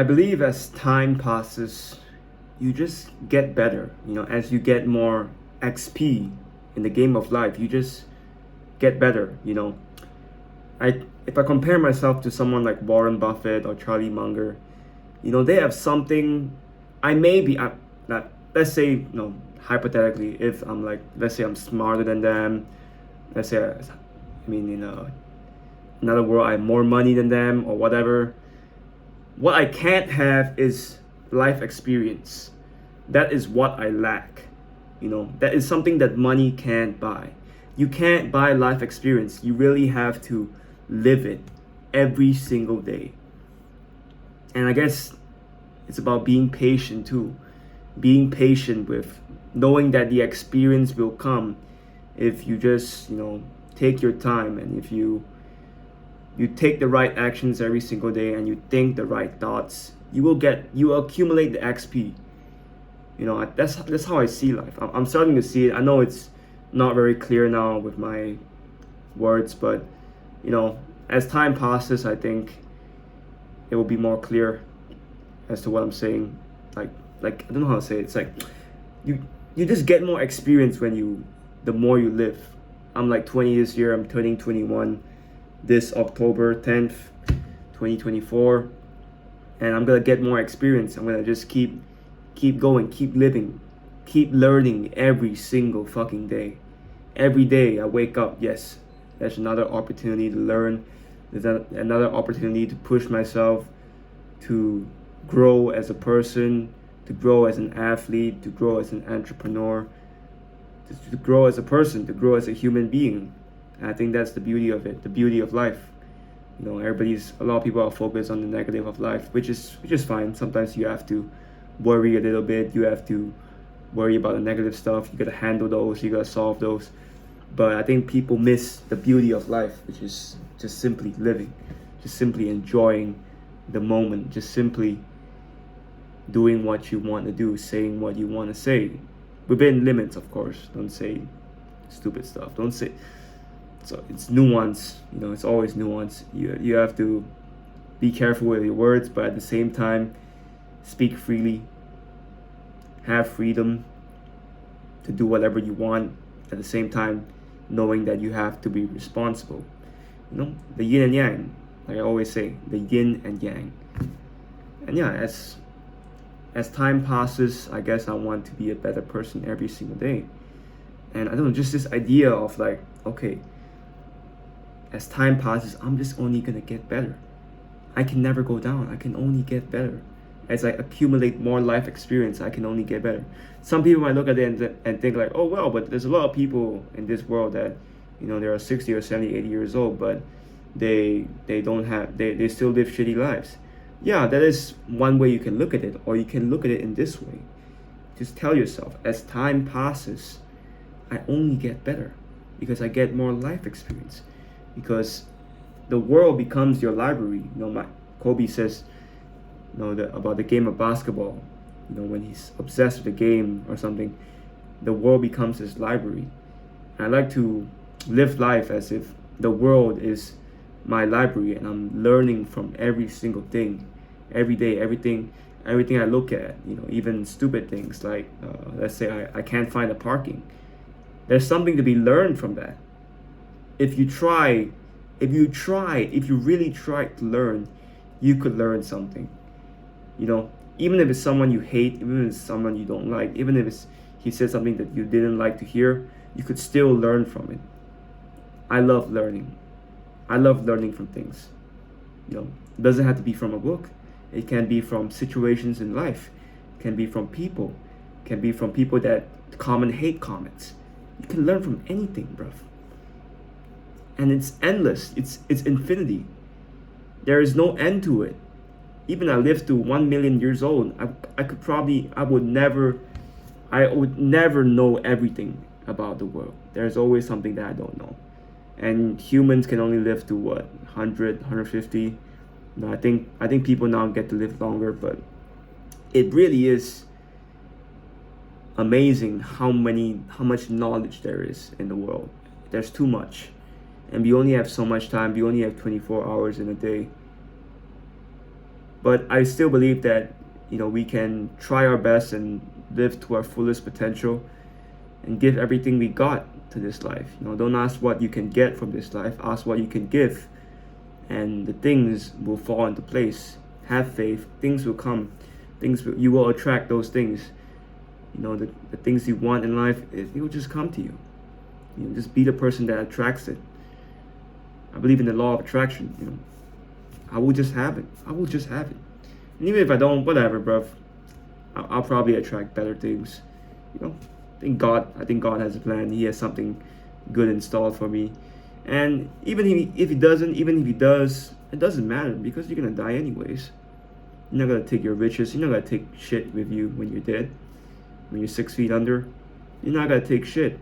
I believe as time passes, you just get better. As you get more XP in the game of life, you just get better. If I compare myself to someone like Warren Buffett or Charlie Munger, they have something. I may be not. Let's say, hypothetically, if I'm like, let's say I'm smarter than them. Let's say, in other words, I have more money than them or whatever. What I can't have is life experience. That is what I lack. That is something that money can't buy. You can't buy life experience. You really have to live it every single day. And I guess it's about being patient too. Being patient with knowing that the experience will come if you just, take your time, and if you take the right actions every single day and you think the right thoughts, you will accumulate the XP. That's how I see life. I'm starting to see it. I know it's not very clear now with my words, but as time passes, I think it will be more clear as to what I'm saying. Like I don't know how to say it. It's like you just get more experience the more you live. I'm like 20 this year. I'm turning 21 this October 10th, 2024, and I'm gonna get more experience. I'm gonna just keep going, keep living, keep learning every single fucking day. Every day I wake up, yes, there's another opportunity to learn. There's another opportunity to push myself, to grow as a person, to grow as an athlete, to grow as an entrepreneur, to grow as a person, to grow as a human being. And I think that's the beauty of it, the beauty of life. A lot of people are focused on the negative of life, which is fine. Sometimes you have to worry a little bit. You have to worry about the negative stuff. You gotta handle those. You gotta solve those. But I think people miss the beauty of life, which is just simply living, just simply enjoying the moment, just simply doing what you want to do, saying what you want to say, within limits, of course. Don't say stupid stuff. Don't say. So it's nuance. It's always nuance. You have to be careful with your words, but at the same time, speak freely. Have freedom to do whatever you want. At the same time, knowing that you have to be responsible. The yin and yang. Like I always say, the yin and yang. And yeah, as time passes, I guess I want to be a better person every single day. And I don't know, just this idea of like, okay, as time passes, I'm just only gonna get better. I can never go down. I can only get better. As I accumulate more life experience, I can only get better. Some people might look at it and think like, oh well, but there's a lot of people in this world that, they are 60 or 70, 80 years old, but they still live shitty lives. Yeah, that is one way you can look at it, or you can look at it in this way. Just tell yourself, as time passes, I only get better because I get more life experience. Because the world becomes your library. Kobe says, about the game of basketball. When he's obsessed with the game or something, the world becomes his library. And I like to live life as if the world is my library, and I'm learning from every single thing, every day, everything I look at. Even stupid things like, let's say I can't find a parking. There's something to be learned from that. If you really try to learn, you could learn something. Even if it's someone you hate, even if it's someone you don't like, even if he said something that you didn't like to hear, you could still learn from it. I love learning. I love learning from things. It doesn't have to be from a book. It can be from situations in life. It can be from people. It can be from people that comment hate comments. You can learn from anything, bruv. And it's endless. It's infinity. There is no end to it. Even I live to 1 million years old, I would never know everything about the world. There's always something that I don't know. And humans can only live to what, 100, 150? I think people now get to live longer, but it really is amazing how much knowledge there is in the world. There's too much. And we only have so much time. We only have 24 hours in a day. But I still believe that, we can try our best and live to our fullest potential and give everything we got to this life. Don't ask what you can get from this life, ask what you can give, and the things will fall into place. Have faith, things will come, you will attract those things. The things you want in life, it will just come to you. Just be the person that attracts it. I believe in the law of attraction. I will just have it. And even if I don't, whatever, bruv. I'll probably attract better things. I think God has a plan. He has something good installed for me. And even if he doesn't, even if he does, it doesn't matter, because you're gonna die anyways. You're not gonna take your riches. You're not gonna take shit with you when you're dead. When you're 6 feet under, you're not gonna take shit.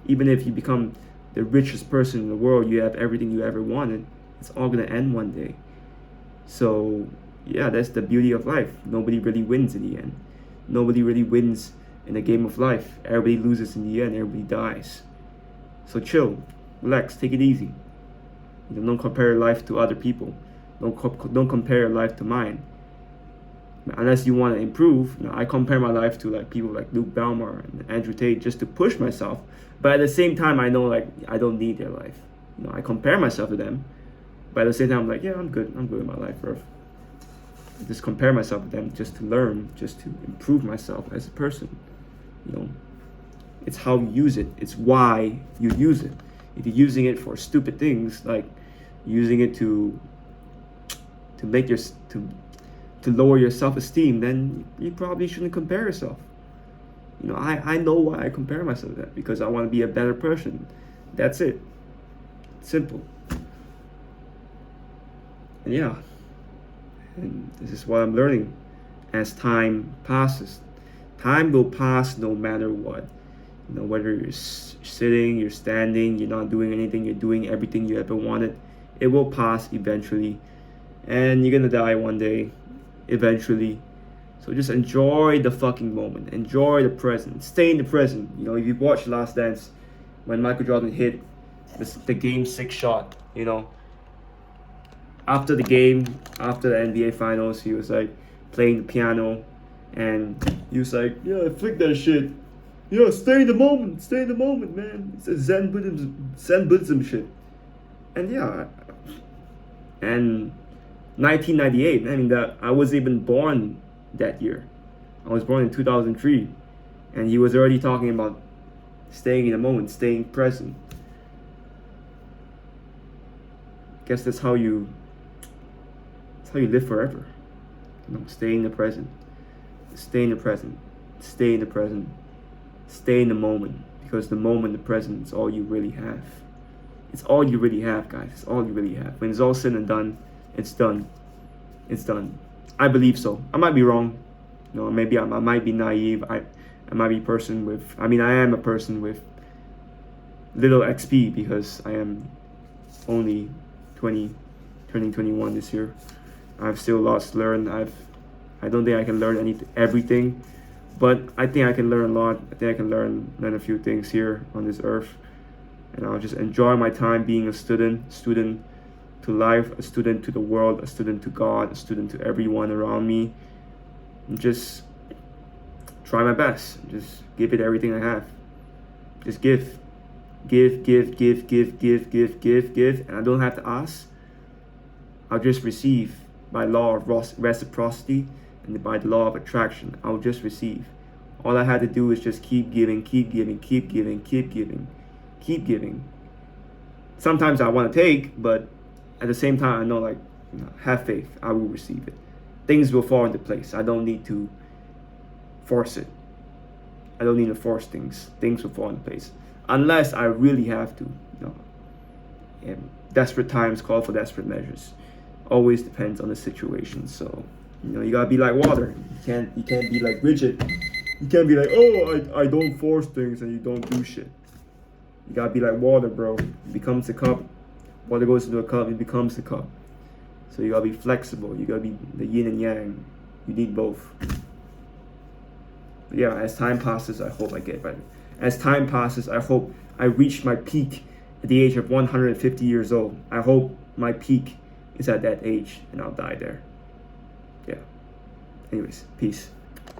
Even if you become the richest person in the world, you have everything you ever wanted, it's all gonna end one day. So yeah, that's the beauty of life. Nobody really wins in the end. Nobody really wins in the game of life. Everybody loses in the end. Everybody dies. So chill, relax, take it easy. Don't compare life to other people. Don't compare your life to mine. Unless you want to improve. I compare my life to like people like Luke Belmar and Andrew Tate just to push myself. But at the same time, I know like I don't need their life. I compare myself to them. But at the same time, I'm like, yeah, I'm good with my life, bro. I just compare myself with them just to learn, just to improve myself as a person. It's how you use it. It's why you use it. If you're using it for stupid things, like using it to make to lower your self-esteem, then you probably shouldn't compare yourself. I know why I compare myself to that, because I want to be a better person. That's it. Simple. And yeah, and this is what I'm learning as time passes. Time will pass no matter what. Whether you're sitting, you're standing, you're not doing anything, you're doing everything you ever wanted, it will pass eventually. And you're gonna die one day, eventually. So just enjoy the fucking moment. Enjoy the present. Stay in the present. If you watch Last Dance, when Michael Jordan hit the game 6 shot, after the game, after the NBA Finals, he was like playing the piano, and he was like, yeah, flick that shit. Yeah, stay in the moment, man. It's a Zen Buddhism shit. And yeah, and 1998, that I was even born that year. I was born in 2003, and he was already talking about staying in the moment, staying present. Guess that's how you live forever. Stay in the present. Stay in the present. Stay in the present. Stay in the moment, because the moment, the present, is all you really have. It's all you really have, guys. It's all you really have. When it's all said and done, it's done. It's done. I believe so. I might be wrong. Maybe I might be naive. I might be a person with. I am a person with little XP, because I am only 20, turning 21 this year. I've still lots to learn. I don't think I can learn everything, but I think I can learn a lot. I think I can learn a few things here on this earth, and I'll just enjoy my time being a student to life, a student to the world, a student to God, a student to everyone around me, and just try my best. Just give it everything I have. Just give, and I don't have to ask. I'll just receive by law of reciprocity and by the law of attraction. I'll just receive. All I had to do is just keep giving. Sometimes I want to take, but at the same time, I know, have faith. I will receive it. Things will fall into place. I don't need to force it. I don't need to force things. Things will fall into place. Unless I really have to. And desperate times call for desperate measures. Always depends on the situation. So, you gotta be like water. You can't be like rigid. You can't be like, oh, I don't force things and you don't do shit. You gotta be like water, bro. It becomes a cup. Water goes into a cup, it becomes a cup. So you gotta be flexible. You gotta be the yin and yang. You need both. But yeah, as time passes, I hope I get better. As time passes, I hope I reach my peak at the age of 150 years old. I hope my peak is at that age and I'll die there. Anyways, peace.